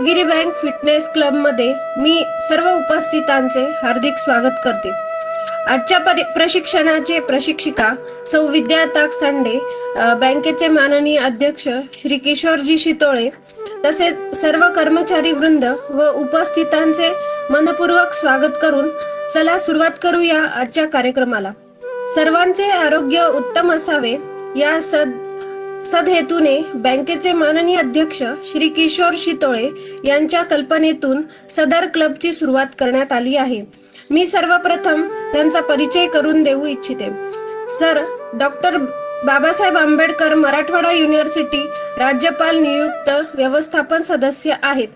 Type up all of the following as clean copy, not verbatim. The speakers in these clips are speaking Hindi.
देवगिरी बँक फिटनेस क्लब मध्ये मी सर्व उपस्थितांचे हार्दिक स्वागत करते। आजच्या प्रशिक्षणाचे प्रशिक्षिका सौ विद्या ताकसांडे, बँकेचे माननीय अध्यक्ष श्री किशोरजी शितोळे तसेच सर्व कर्मचारी वृंद व उपस्थितांचे मनपूर्वक स्वागत करून चला सुरुवात करूया आजच्या कार्यक्रमाला। सर्वांचे आरोग्य उत्तम असावे या सदहेतूने बँकेचे माननीय अध्यक्ष श्री किशोर शितोळे यांच्या कल्पनेतून सदर क्लबची सुरुवात करण्यात आली आहे। मी सर्वप्रथम त्यांचा परिचय करून देऊ इच्छिते। Sir doctor Babasaheb Ambedkar Marathwada university राज्यपाल नियुक्त व्यवस्थापन सदस्य आहेत।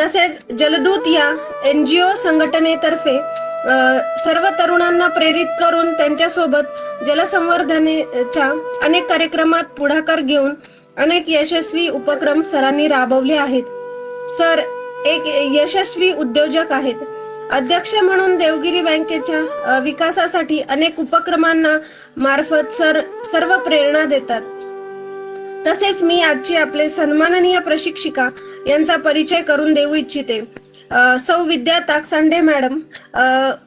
तसेच जलदूत या NGO संघटनेतर्फे सर्व तरुणांना प्रेरित करून त्यांच्यासोबत जलसंवर्धनाच्या अनेक कार्यक्रमात पुढाकार घेऊन अनेक यशस्वी उपक्रम सरांनी राबवले आहेत। सर एक यशस्वी उद्योजक आहेत। अध्यक्ष म्हणून देवगिरी बँकेच्या विकासासाठी अनेक उपक्रमांना मार्फत सर सर्व प्रेरणा देतात। तसेच मी आजची आपले सन्माननीय प्रशिक्षिका यांचा परिचय करून देऊ इच्छिते। सौ Vidya Taksande madam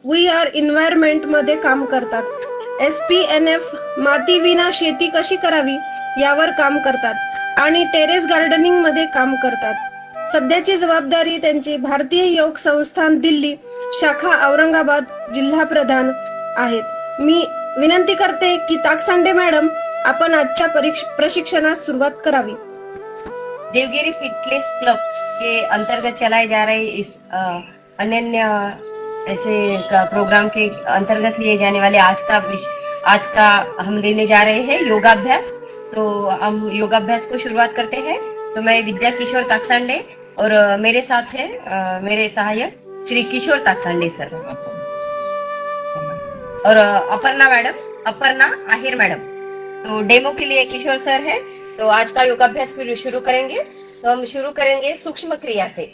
we are environment मध्ये काम करतात। SPNF माती विना शेती कशी करावी यावर काम करतात आणि टेरेस गार्डनिंग मध्ये काम करतात। सध्याची जबाबदारी त्यांची भारतीय योग संस्थान दिल्ली शाखा औरंगाबाद जिल्हा प्रधान आहेत। मी विनंती करते की ताकसांडे मॅडम आपण आजच्या प्रशिक्षणास सुरुवात करावी। देवगिरी फिटनेस क्लब के अंतर्गत चलाए जा रहे इस अनन्य ऐसे प्रोग्राम के अंतर्गत लिए जाने वाले आज का हम लेने जा रहे हैं योगाभ्यास। तो हम योगाभ्यास को शुरुआत करते हैं। तो मैं विद्या किशोर ताकसांडे और मेरे साथ है मेरे सहायक श्री किशोर ताकसांडे सर और अपर्णा आहिर मैडम। तो डेमो के लिए किशोर सर है। तो आज का योगाभ्यास फिर शुरू करेंगे। तो हम शुरू करेंगे सूक्ष्म क्रिया से।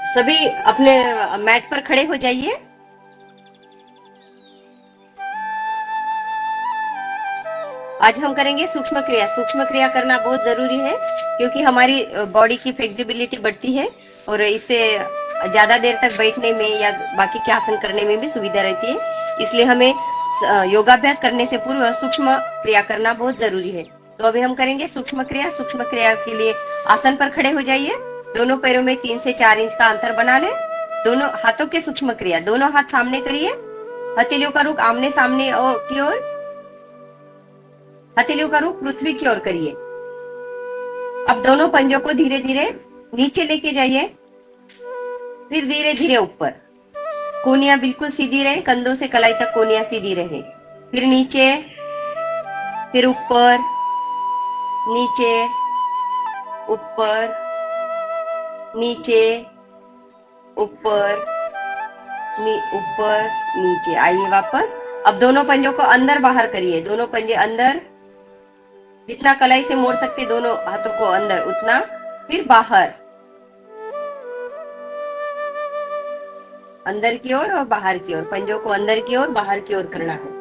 सभी अपने मैट पर खड़े हो जाइए। आज हम करेंगे सूक्ष्म क्रिया। सूक्ष्म क्रिया करना बहुत जरूरी है क्योंकि हमारी बॉडी की फ्लेक्सिबिलिटी बढ़ती है और इससे ज्यादा देर तक बैठने में या बाकी के आसन करने में भी सुविधा रहती है। इसलिए हमें योगाभ्यास करने से पूर्व सूक्ष्म क्रिया करना बहुत जरूरी है। तो अभी हम करेंगे सूक्ष्म क्रिया। सूक्ष्म क्रिया के लिए आसन पर खड़े हो जाइए। दोनों पैरों में 3 से 4 इंच का अंतर बना लें। दोनों हाथों के सूक्ष्म क्रिया, दोनों हाथ सामने करिए। हथेलियों का रुख आमने सामने की ओर, हथेलियों का रुख पृथ्वी की ओर करिए। अब दोनों पंजों को धीरे धीरे नीचे लेके जाइए, फिर धीरे धीरे ऊपर। कोनियां बिल्कुल सीधी रहे, कंधों से कलाई तक कोनियां सीधी रहे। फिर नीचे, फिर ऊपर, नीचे, ऊपर, नीचे, ऊपर, ऊपर, नीचे। आइए वापस। अब दोनों पंजों को अंदर बाहर करिए। दोनों पंजे अंदर, जितना कलाई से मोड़ सकते दोनों हाथों को अंदर उतना, फिर बाहर, अंदर की ओर और बाहर की ओर। पंजों को अंदर की ओर बाहर की ओर करना है।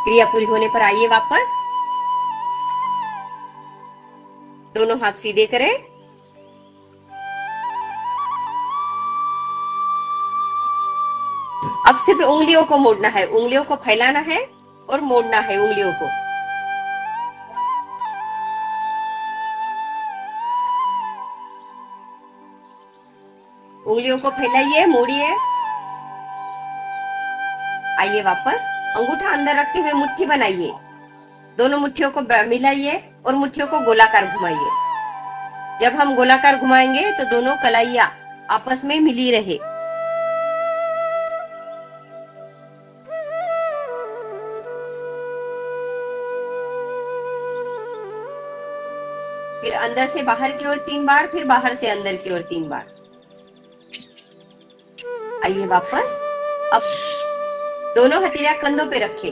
क्रिया पूरी होने पर आइए वापस। दोनों हाथ सीधे करें। अब सिर्फ उंगलियों को मोड़ना है, उंगलियों को फैलाना है और मोड़ना है उंगलियों को। उंगलियों को फैलाइए, मोड़िए। आइए वापस। अंगूठा अंदर रखते हुए मुट्ठी बनाइए। दोनों मुट्ठियों को मिलाइए और मुट्ठियों को गोलाकार घुमाइए। जब हम गोलाकार घुमाएंगे तो दोनों कलाइयां आपस में मिली रहे। फिर अंदर से बाहर की ओर 3 बार, फिर बाहर से अंदर की ओर 3 बार। आइए वापस। अब दोनों हथेलियां कंधों पे रखें,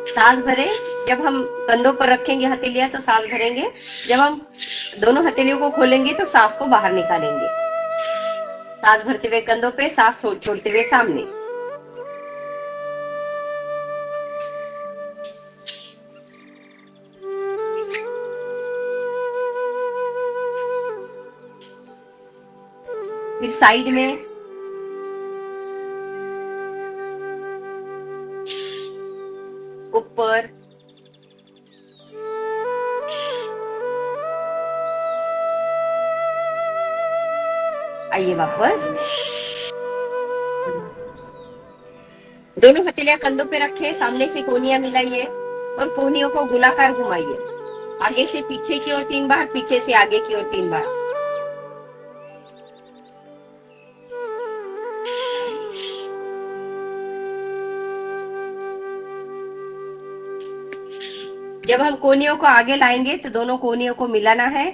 सांस भरें जब हम कंधों पर रखेंगे हथेलियां तो सांस भरेंगे, जब हम दोनों हथेलियों को खोलेंगे तो सांस को बाहर निकालेंगे। सांस भरते हुए कंधों पे, सांस छोड़ते हुए सामने। फिर साइड में, ऊपर, आइए वापस। दोनों हथेलियां कंधों पे रखें, सामने से कोहनियां मिलाइए और कोहनियों को गोलाकार घुमाइए। आगे से पीछे की ओर 3 बार, पीछे से आगे की ओर 3 बार। जब हम कोहनियों को आगे लाएंगे तो दोनों कोहनियों को मिलाना है।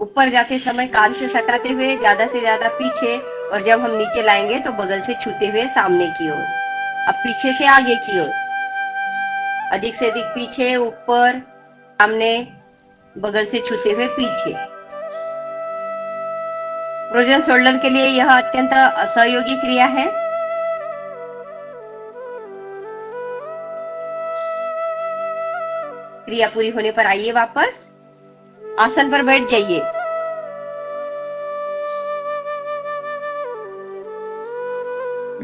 ऊपर जाते समय कान से सटाते हुए ज्यादा से ज्यादा पीछे, और जब हम नीचे लाएंगे तो बगल से छूते हुए सामने की ओर। अब पीछे से आगे की ओर, अधिक से अधिक पीछे, ऊपर, सामने, बगल से छूते हुए पीछे। फ्रोजन शोल्डर के लिए यह अत्यंत असहयोगी क्रिया है। क्रिया पूरी होने पर आइए वापस, आसन पर बैठ जाइए।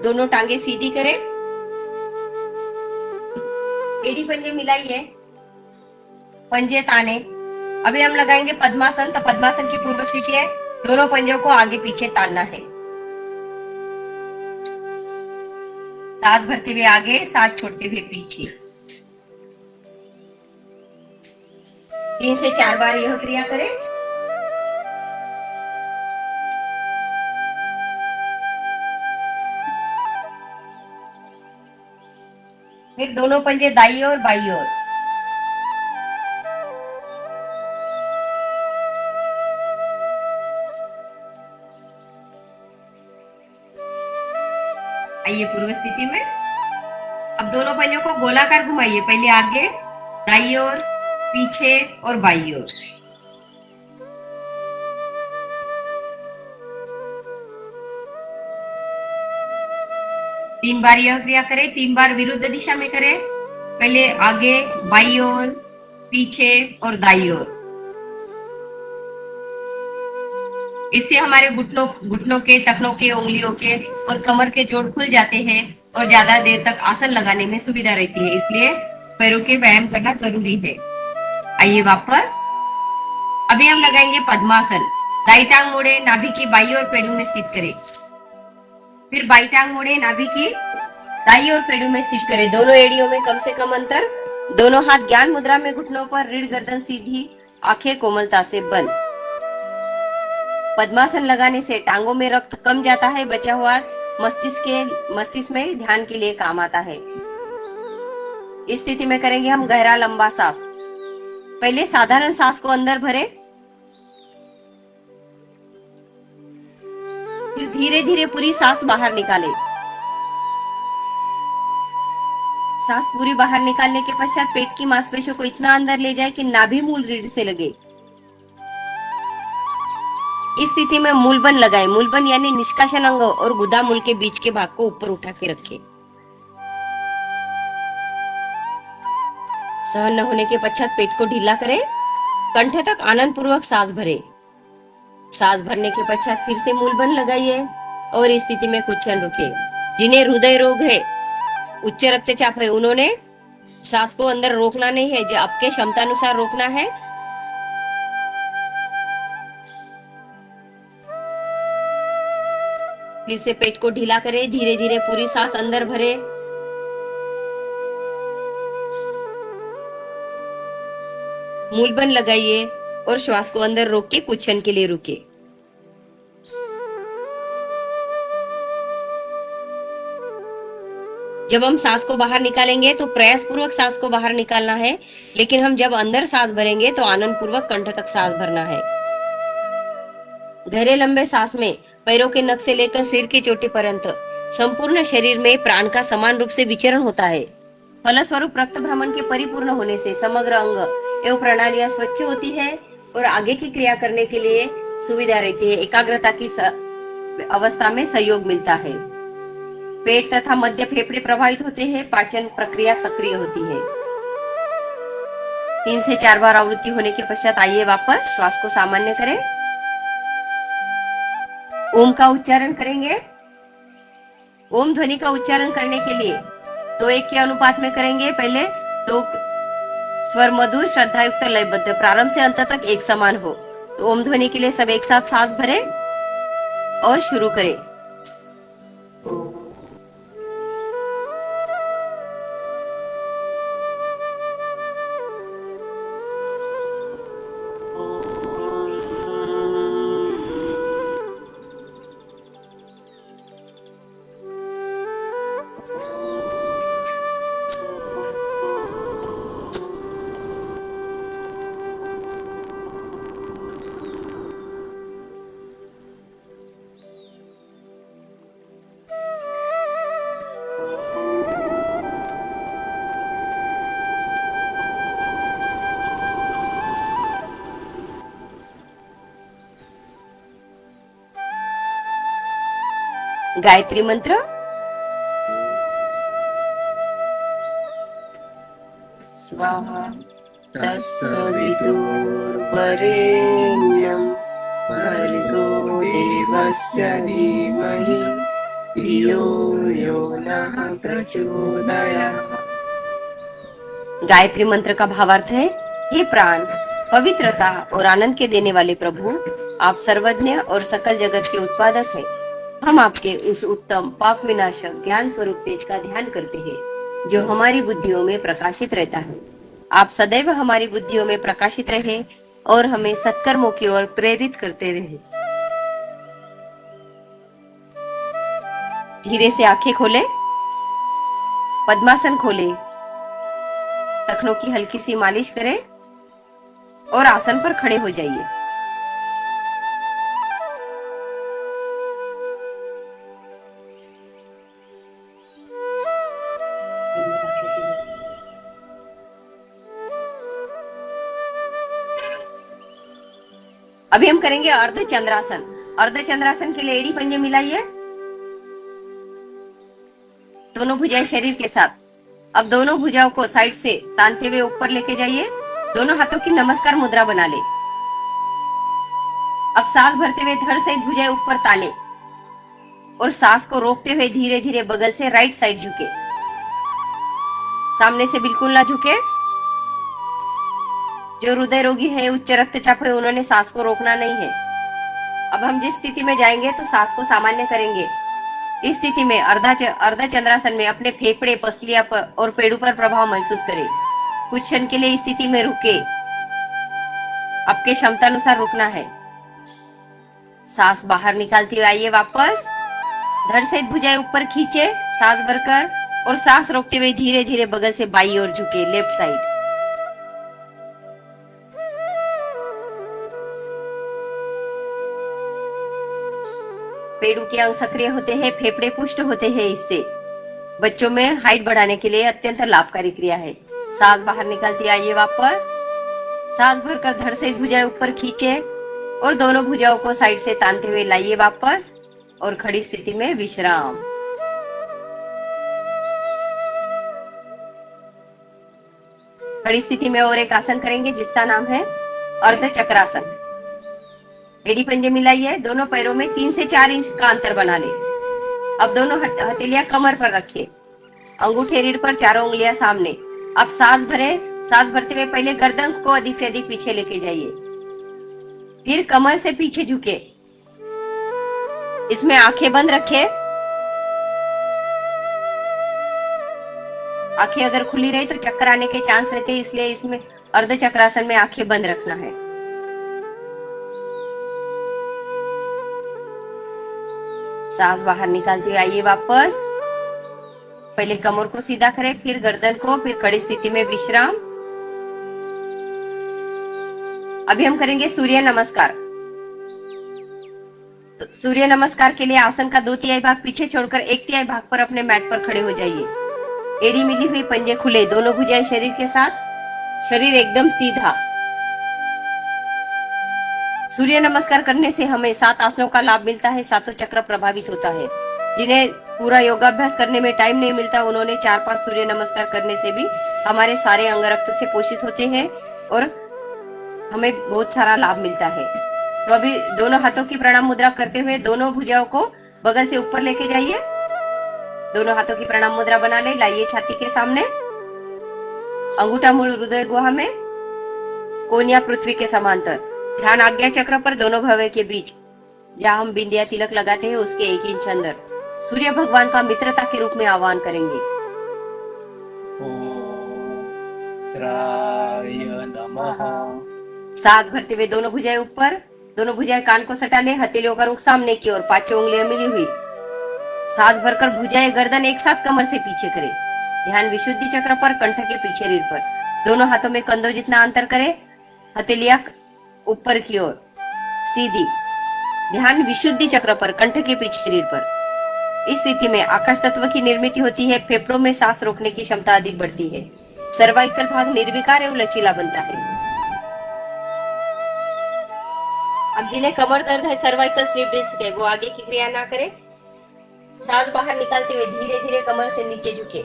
दोनों टांगे सीधी करें, एड़ी पंजे मिलाइए, पंजे ताने। अभी हम लगाएंगे पद्मासन। तो पद्मासन की पूर्व स्थिति है, दोनों पंजों को आगे पीछे तानना है। सांस भरते हुए आगे, सांस छोड़ते हुए पीछे। 3 से 4 बार यह क्रिया करें। फिर दोनों पंजे दाईं ओर बाईं ओर। आइए पूर्व स्थिति में। अब दोनों पंजों को गोलाकार घुमाइए, पहले आगे, दाईं ओर, पीछे और बाईं ओर। तीन बार यह क्रिया करें, 3 बार विरुद्ध दिशा में करें। पहले आगे, बाईं ओर, पीछे और दाईं ओर। इससे हमारे घुटनों के, टखनों के, उंगलियों के और कमर के जोड़ खुल जाते हैं और ज्यादा देर तक आसन लगाने में सुविधा रहती है। इसलिए पैरों के व्यायाम करना जरूरी है। आइए वापस। अभी हम लगाएंगे पद्मासन। दाई टांग मोड़े, नाभि की बाईं ओर पेड़ों में स्थित करें। फिर बाई टांग मोड़े, नाभि की दाईं ओर पेड़ों में स्थित करें। दोनों एड़ियों में कम से कम अंतर। दोनों हाथ ज्ञान मुद्रा में, घुटनों पर, रीढ़ गर्दन सीधी, आंखें कोमलता से बंद। पद्मासन लगाने से टांगों में रक्त कम जाता है, बचा हुआ मस्तिष्क में ध्यान के लिए काम आता है। इस स्थिति में करेंगे हम गहरा लंबा सांस। पहले साधारण सांस को अंदर भरें, फिर धीरे धीरे पूरी सांस बाहर निकालें। सांस पूरी बाहर निकालने के पश्चात पेट की मांसपेशियों को इतना अंदर ले जाए कि नाभि मूल रीढ़ से लगे। इस स्थिति में मूलबन लगाएं। मूलबन यानी निष्कासन अंग और गुदा मूल के बीच के भाग को ऊपर उठा के रखें। सहन न होने के पश्चात पेट को ढीला करें। कंठ तक आनंद पूर्वक सांस भरें। सांस भरने के पश्चात फिर से मूलबन लगाइए और इस स्थिति में कुछ क्षण रुके। जिन्हें हृदय रोग है, उच्च रक्तचाप है, उन्होंने सांस को अंदर रोकना नहीं है, जो आपके क्षमता अनुसार रोकना है। फिर से पेट को ढीला करें, धीरे धीरे पूरी सांस अंदर भरे। मूलबन लगाइए और श्वास को अंदर रोक के कुछ क्षण के लिए रुके। जब हम सांस को बाहर निकालेंगे तो प्रयास पूर्वक सांस को बाहर निकालना है, लेकिन हम जब अंदर सांस भरेंगे तो आनंद पूर्वक कंठ तक सांस भरना है। गहरे लंबे सांस में पैरों के नख से लेकर सिर की चोटी पर्यंत संपूर्ण शरीर में प्राण का समान रूप से विचरण होता है। फलस्वरूप रक्त भ्रमण के परिपूर्ण होने से समग्र अंग एवं प्रणालियां स्वच्छ होती है और आगे की क्रिया करने के लिए सुविधा रहती है। एकाग्रता की अवस्था में सहयोग मिलता है। पेट तथा मध्य फेफड़े प्रभावित होते हैं। पाचन प्रक्रिया सक्रिय होती है। 3 से 4 बार आवृत्ति होने के पश्चात आइए वापस श्वास को सामान्य करें। ओम का उच्चारण करेंगे। ओम ध्वनि का उच्चारण करने के लिए 2:1 के अनुपात में करेंगे। पहले तो स्वर मधुर श्रद्धायुक्त लयबद्ध प्रारंभ से अंत तक एक समान हो। तो ओम ध्वनि के लिए सब एक साथ सांस भरें और शुरू करें। गायत्री मंत्र। स्वाहा तत्सवितुर्वरेण्यं भर्गो देवस्य धीमहि धियो यो नः प्रचोदयात्। गायत्री मंत्र का भावार्थ है, हे प्राण, पवित्रता और आनंद के देने वाले प्रभु, आप सर्वज्ञ और सकल जगत के उत्पादक हैं। हम आपके उस उत्तम पाप विनाशक ज्ञान स्वरूप तेज का ध्यान करते हैं जो हमारी बुद्धियों में प्रकाशित रहता है। आप सदैव हमारी बुद्धियों में प्रकाशित रहे और हमें सत्कर्मों की ओर प्रेरित करते रहे। धीरे से आंखें खोले, पद्मासन खोले, टखनों की हल्की सी मालिश करें और आसन पर खड़े हो जाइए। अभी हम करेंगे अर्ध चंद्रासन। अर्ध चंद्रासन के लिए एड़ी पंजे मिलाइए, दोनों भुजाएं शरीर के साथ। अब दोनों भुजाओं को साइड से तानते हुए ऊपर लेके जाइए। दोनों हाथों की नमस्कार मुद्रा बना ले। अब सांस भरते हुए धड़ सहित भुजाएं ऊपर ताने और सांस को रोकते हुए धीरे धीरे बगल से राइट साइड झुके, सामने से बिल्कुल ना झुके। जो हृदय रोगी है, उच्च रक्तचाप है, उन्होंने सांस को रोकना नहीं है। अब हम जिस स्थिति में जाएंगे तो सांस को सामान्य करेंगे। इस स्थिति में अर्धा चंद्रासन में अपने फेफड़े, पसलियां पर और पेड़ों पर प्रभाव महसूस करें। कुछ क्षण के लिए इस स्थिति में रुके, आपके क्षमता अनुसार रुकना है। सांस बाहर निकालते हुए आइए वापस, धड़ सहित भुजाएं ऊपर खींचे सांस भरकर और सांस रोकते हुए धीरे धीरे बगल से बाई ओर झुके, लेफ्ट साइड। पेड़ों के अंग सक्रिय होते हैं, फेफड़े पुष्ट होते हैं। इससे बच्चों में हाइट बढ़ाने के लिए अत्यंत लाभकारी क्रिया है। सांस बाहर निकालती आइए वापस, सांस भरकर धड़ से भुजाएं ऊपर खींचे और दोनों भुजाओं को साइड से तानते हुए लाइए वापस और खड़ी स्थिति में विश्राम। खड़ी स्थिति में और एक आसन करेंगे जिसका नाम है अर्ध चक्रासन। एड़ी पंजे मिलाइए, दोनों पैरों में 3 से 4 इंच का अंतर बना ले। अब दोनों हथेलियां कमर पर रखिए, अंगूठे रीढ़ पर, चारों उंगलियां सामने। अब सांस भरे। सांस भरते हुए पहले गर्दन को अधिक से अधिक पीछे लेके जाइए, फिर कमर से पीछे झुके। इसमें आंखें बंद रखें। आंखें अगर खुली रही तो चक्कर आने के चांस रहते हैं, इसलिए इसमें अर्ध चक्रासन में आंखें बंद रखना है। सांस बाहर निकालते हुए आइए वापस, पहले कमर को सीधा करें, फिर गर्दन को, फिर खड़ी स्थिति में विश्राम। अभी हम करेंगे सूर्य नमस्कार। तो सूर्य नमस्कार के लिए आसन का 2/3 भाग पीछे छोड़कर 1/3 भाग पर अपने मैट पर खड़े हो जाइए। एड़ी मिली हुई, पंजे खुले, दोनों भुजाएं शरीर के साथ, शरीर एकदम सीधा। सूर्य नमस्कार करने से हमें 7 आसनों का लाभ मिलता है, 7 चक्र प्रभावित होता है। जिन्हें पूरा योगाभ्यास करने में टाइम नहीं मिलता, उन्होंने 4-5 सूर्य नमस्कार करने से भी हमारे सारे अंग रक्त से पोषित होते हैं और हमें बहुत सारा लाभ मिलता है। तो अभी दोनों हाथों की प्रणाम मुद्रा करते हुए दोनों भुजाओं को बगल से ऊपर लेके जाइए। दोनों हाथों की प्रणाम मुद्रा बना ले, लाइए छाती के सामने, अंगूठा मूल हृदय गुहा में, कोनिया पृथ्वी के समांतर। ध्यान आज्ञा चक्र पर, दोनों भव्य के बीच, जहां हम बिंदिया तिलक लगाते हैं उसके 1 इंच अंदर। सूर्य भगवान का मित्रता के रूप में आह्वान करेंगे। ॐ राय नमः। सांस भरते हुए दोनों भुजाएं ऊपर, दोनों भुजाएं कान को सटा ले, हथेलियों का रुख सामने की ओर, 5 उंगलियां मिली हुई। सांस भरकर भुजाएं गर्दन एक साथ कमर से पीछे करें। ध्यान विशुद्धि चक्र पर, कंठ के पीछे रीढ़ पर। दोनों हाथों में कंधों जितना अंतर करें, हथेलियां ऊपर की ओर सीधी। ध्यान विशुद्धि चक्र पर, कंठ के पीछे रीढ़ पर। इस स्थिति में आकाश तत्व की निर्मित होती है, फेफड़ों में सांस रोकने की क्षमता अधिक बढ़ती है, सर्वाइकल भाग निर्विकार एवं लचीला बनता है। अब जिन्हें कमर दर्द है, सर्वाइकल स्लिप डिस्क है, वो आगे की क्रिया ना करें। सांस बाहर निकालते हुए धीरे धीरे कमर से नीचे झुके।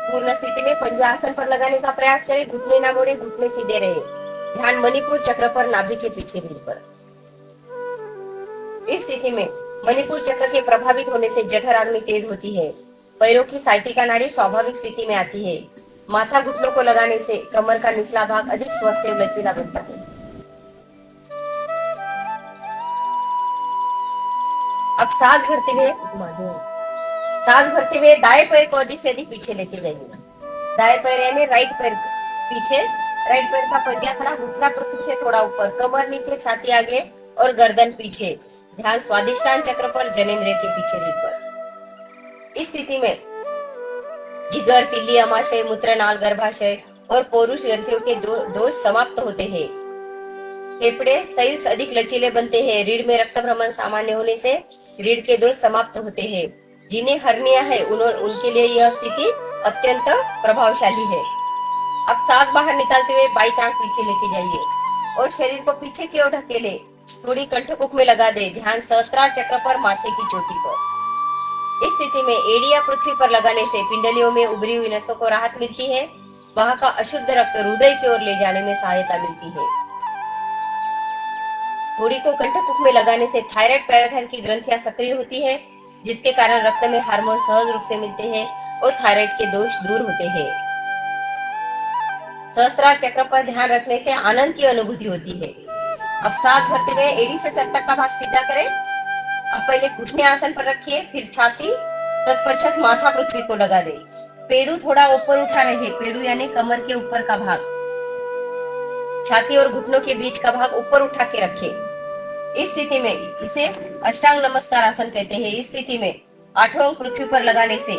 पूर्ण स्थिति में पंजे आसन पर लगाने का प्रयास करें, घुटने ना मोड़े, घुटने सीधे रहे। ध्यान मणिपुर चक्र पर, नाभि के पीछे रीढ़ पर। इस स्थिति में मणिपुर चक्र के प्रभावित होने से जठर आर्मी तेज होती है, पैरों की साइटिका नाड़ी स्वाभाविक स्थिति में आती है। माथा घुटनों को लगाने से कमर का निचला भाग अधिक स्वस्थ एवं लचीला बनता है। अब सांस भरते हुए दाएं पैर को अधिक से अधिक पीछे लेके जाइए। दाएं पैर यानी राइट पैर पीछे, राइट पैर का पंजा खड़ा, घुटना पृथ्वी से थोड़ा ऊपर, कमर नीचे, छाती आगे और गर्दन पीछे। ध्यान स्वादिष्टान चक्र पर, जनेंद्रिय के पीछे रीढ़ पर। इस स्थिति में जिगर, तिल्ली, अमाशय, मूत्रनाल, गर्भाशय और पौरुष ग्रंथियों के दोष समाप्त होते हैं। फेफड़े सेल्स अधिक लचीले बनते हैं। रीढ़ में रक्त भ्रमण सामान्य होने से रीढ़ के दोष समाप्त होते हैं। जिन्हें हर्निया है उनके लिए यह स्थिति अत्यंत प्रभावशाली है। अब सांस बाहर निकालते हुए बाई टांग पीछे लेके जाइए और शरीर को पीछे की ओर ढकेले, थोड़ी कंठकुक में लगा दे। ध्यान सहस्त्रार चक्र पर, माथे की चोटी पर। इस स्थिति में एड़िया पृथ्वी पर लगाने से पिंडलियों में उभरी हुई नसों को राहत मिलती है। वहां का अशुद्ध रक्त हृदय की ओर ले जाने में सहायता मिलती है। थोड़ी को कंठकुक में लगाने से थायराइड, पैराथाइरोइड की ग्रंथियां सक्रिय होती है, जिसके कारण रक्त में हार्मोन सहज रूप से मिलते हैं और थायराइड के दोष दूर होते हैं। सहस्त्रार चक्र पर ध्यान रखने से आनंद की अनुभूति होती है। अब सांस भरते हुए एड़ी से सर तक का भाग सीधा करें। अब पहले घुटने आसन पर रखिए, फिर छाती, तत्पश्चात माथा पृथ्वी को लगा दे। पेड़ू थोड़ा ऊपर उठा रहे, पेड़ू यानी कमर के ऊपर का भाग, छाती और घुटनों के बीच का भाग ऊपर उठा के रखें। इस स्थिति में इसे अष्टांग नमस्कार आसन कहते हैं। इस स्थिति में 8वां अंग पृथ्वी पर लगाने से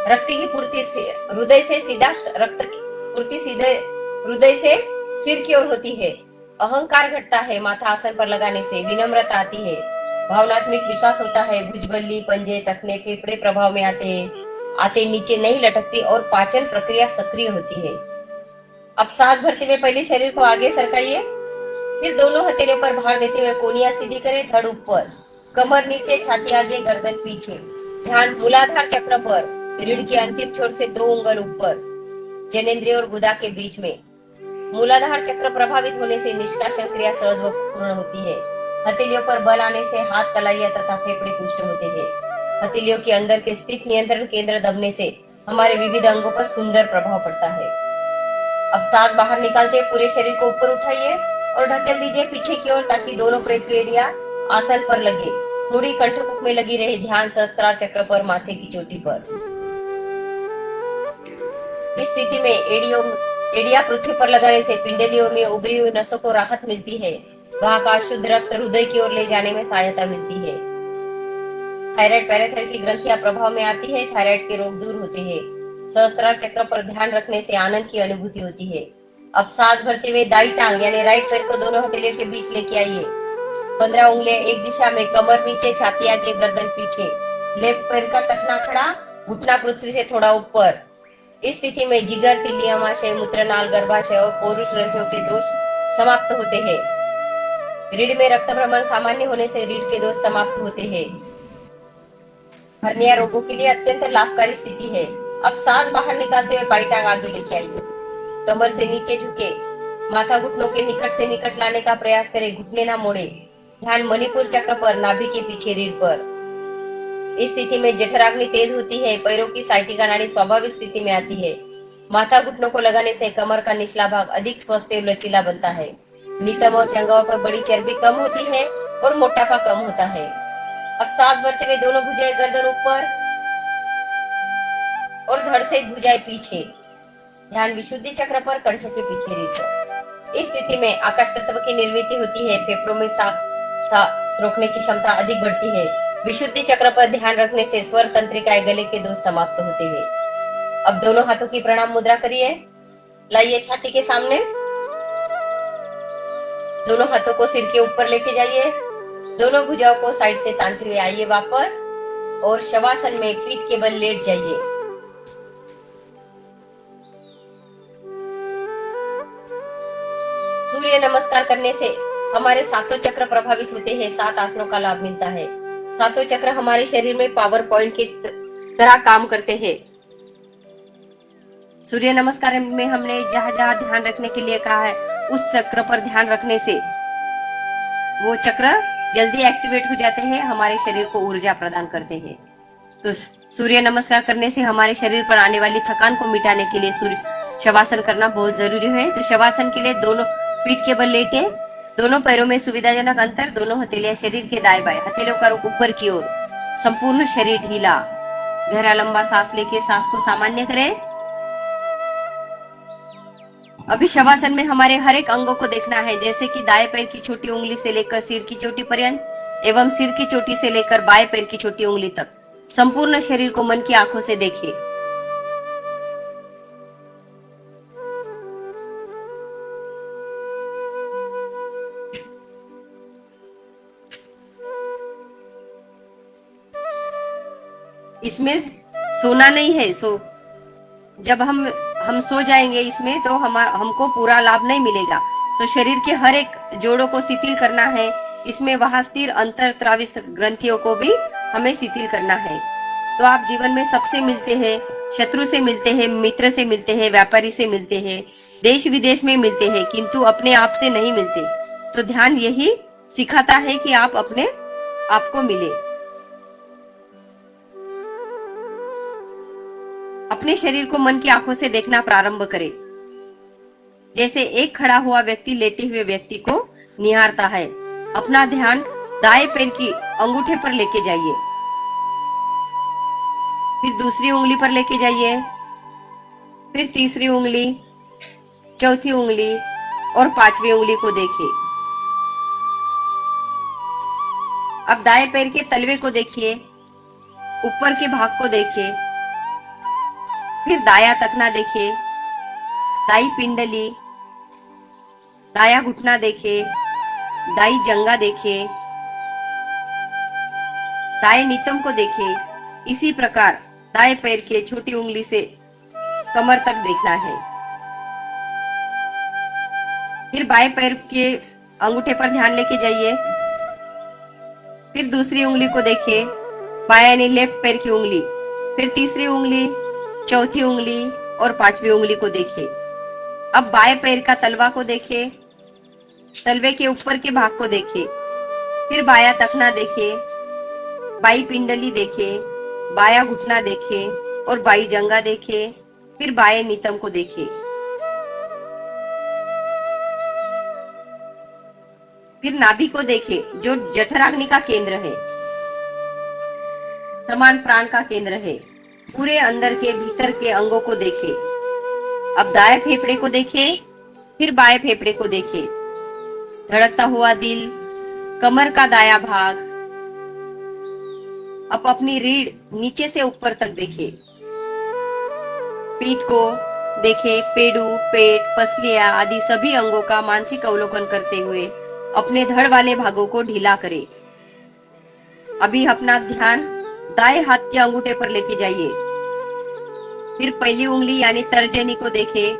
रक्त की पूर्ति से हृदय से सीधा रक्त की पूर्ति सीधे हृदय से सिर की ओर होती है। अहंकार घटता है। माथा आसन पर लगाने से विनम्रता आती है, भावनात्मक विकास होता है। भुजबल्ली, पंजे, टखने, फेफड़े प्रभाव में आते नीचे नहीं लटकती और पाचन प्रक्रिया सक्रिय होती है। अब सांस भरते हुए पहले शरीर को आगे सरकाइए, फिर दोनों हथेलियों पर भार देते हुए कोनिया सीधी करें, धड़ ऊपर, कमर नीचे, छाती आगे, गर्दन पीछे। ध्यान मूलाधार चक्र पर, रीढ़ के अंतिम छोर से 2 उंगल ऊपर, जनेंद्रिय और गुदा के बीच में। मूलाधार चक्र प्रभावित होने से निष्कासन क्रिया सहज व पूर्ण होती है। हथेलियों पर बल आने से हाथ, कलाइयां तथा फेफड़े पुष्ट होते हैं। हथेलियों के अंदर के स्थित नियंत्रण केंद्र दबने से हमारे विविध अंगों पर सुंदर प्रभाव पड़ता है। अब सांस बाहर निकालते पूरे शरीर को ऊपर उठाइए और ढकेल दीजिए पीछे की ओर, ताकि दोनों पैर की एड़ियां आसन पर लगे, थोड़ी कंठकुक में लगी रहे। ध्यान सहस्त्रार चक्र पर, माथे की चोटी पर। इस स्थिति में एड़िया पृथ्वी पर लगाने से पिंडलियों में उभरी हुई नसों को राहत मिलती है। वहां का शुद्ध रक्त हृदय की ओर ले जाने में सहायता मिलती है। थायराइड, पैराथाइरोइड की ग्रंथियां प्रभाव में आती है, थायराइड के रोग दूर होते हैं। सहस्त्रार चक्र पर ध्यान रखने से आनंद की अनुभूति होती है। अब सांस भरते हुए दाई टांग यानी राइट पैर को दोनों हथेलियों के बीच लेके आइए। 15 उंगलियां एक दिशा में, कमर नीचे, छाती आगे, गर्दन पीछे। लेफ्ट पैर का टखना खड़ा, घुटना पृथ्वी से थोड़ा ऊपर। इस स्थिति में जिगर, तिल्ली, अमाशय, मूत्रनाल, गर्भाशय और पौरुष ग्रंथियों के दोष समाप्त होते हैं। रीढ़ में रक्त भ्रमण सामान्य होने से रीढ़ के दोष समाप्त होते हैं। हर्निया रोगों के लिए अत्यंत लाभकारी स्थिति है। अब सांस बाहर निकालते हुए बाई टांग आगे लेके आइए। कमर से नीचे झुके, माथा घुटनों के निकट से निकट लाने का प्रयास करें, घुटने ना मोड़े। ध्यान मणिपुर चक्र पर, नाभि के पीछे रीढ़ पर। इस स्थिति में जठराग्नि तेज होती है, पैरों की साइटिका नाड़ी स्वाभाविक स्थिति में आती है। माथा घुटनों को लगाने से कमर का निचला भाग अधिक स्वस्थ और लचीला बनता है। नितंब और जंघाओं पर बड़ी चर्बी कम होती है और मोटापा कम होता है। अब सांस भरते हुए दोनों भुजाएं गर्दन ऊपर और धड़ से भुजाएं पीछे। ध्यान विशुद्धि चक्र पर, कंठ के पीछे रीढ़ पर। इस स्थिति में आकाश तत्व की निर्मिति होती है, फेफड़ों में सांस रोकने की क्षमता अधिक बढ़ती है। विशुद्धि चक्र पर ध्यान रखने से स्वर तंत्रिकाएं, गले के दोष समाप्त होते हैं। अब दोनों हाथों की प्रणाम मुद्रा करिए। लाइए छाती के सामने, दोनों हाथों को सिर के ऊपर लेके जाइए। दोनों भुजाओं को साइड से तानते हुए आइए वापस और शवासन में पीठ के बल लेट जाइए। सूर्य नमस्कार करने से हमारे सातों चक्र प्रभावित होते हैं, 7 आसनों का लाभ मिलता है। सातों चक्र हमारे शरीर में पावर पॉइंट की तरह काम करते हैं। सूर्य नमस्कार में हमने जहां जहां ध्यान रखने के लिए कहा है, उस चक्र पर ध्यान रखने से वो चक्र जल्दी एक्टिवेट हो जाते हैं, हमारे शरीर को ऊर्जा प्रदान करते हैं। तो सूर्य नमस्कार करने से हमारे शरीर पर आने वाली थकान को मिटाने के लिए सूर्य शवासन करना बहुत जरूरी है। तो शवासन के लिए दोनों पीठ के बल लेटे, दोनों पैरों में सुविधाजनक अंतर, दोनों हथेलियां शरीर के दाएं बाएं, हथेलियों का रुख ऊपर की ओर, संपूर्ण शरीर ढीला। गहरा लंबा सांस लेके सांस को सामान्य करें। अभी शवासन में हमारे हर एक अंगों को देखना है, जैसे कि दाएं पैर की छोटी उंगली से लेकर सिर की चोटी पर्यंत एवं सिर की चोटी से लेकर बाएं पैर की छोटी उंगली तक संपूर्ण शरीर को मन की आंखों से देखिए। इसमें सोना नहीं है, जब हम सो जाएंगे इसमें तो हमको पूरा लाभ नहीं मिलेगा। तो शरीर के हर एक जोड़ों को शिथिल करना है। इसमें वहां स्थिर अंतर त्रावित ग्रंथियों को भी हमें शिथिल करना है। तो आप जीवन में सबसे मिलते हैं, शत्रु से मिलते हैं, मित्र से मिलते हैं, व्यापारी से मिलते हैं, देश विदेश में मिलते हैं, किंतु अपने आप से नहीं मिलते। तो ध्यान यही सिखाता है कि आप अपने आप को मिले। अपने शरीर को मन की आंखों से देखना प्रारंभ करें। जैसे एक खड़ा हुआ व्यक्ति लेटे हुए व्यक्ति को निहारता है। अपना ध्यान दाएं पैर की अंगूठे पर लेके जाइए, फिर दूसरी उंगली पर लेके जाइए, फिर तीसरी उंगली, चौथी उंगली और पांचवी उंगली को देखिए। अब दाएं पैर के तलवे को देखिए, ऊपर के भाग को देखिए, फिर दाया तखना देखिए, दाई पिंडली, दाया घुटना देखिए, दाई जंगा देखिए, दाएं नितंब को देखिए। इसी प्रकार दाएं पैर के छोटी उंगली से कमर तक देखना है। फिर बाएं पैर के अंगूठे पर ध्यान लेके जाइए, फिर दूसरी उंगली को देखिए, बाएं यानी लेफ्ट पैर की उंगली, फिर तीसरी उंगली, चौथी उंगली और पांचवी उंगली को देखिए। अब बाएं पैर का तलवा को देखिए, तलवे के ऊपर के भाग को देखिए, फिर बाया तखना देखिए, बाई पिंडली देखिए, बाया घुटना देखिए और बाई जंगा देखिए, फिर बाएं नितंब को देखिए। फिर नाभि को देखिए, जो जठराग्नि का केंद्र है, समान प्राण का केंद्र है। पूरे अंदर के भीतर के अंगों को देखिए। अब दाएं फेफड़े को देखिए, फिर बाएं फेफड़े को देखिए, धड़कता हुआ दिल, कमर का दाया भाग। अब अपनी रीढ़ नीचे से ऊपर तक देखिए, पीठ को देखे, पेड़ू, पेट, पसलियां आदि सभी अंगों का मानसिक अवलोकन करते हुए अपने धड़ वाले भागों को ढीला करें। अभी अपना ध्यान दाएं हाथ के अंगूठे पर लेके जाइए। फिर पहली उंगली यानी तर्जनी को देखे,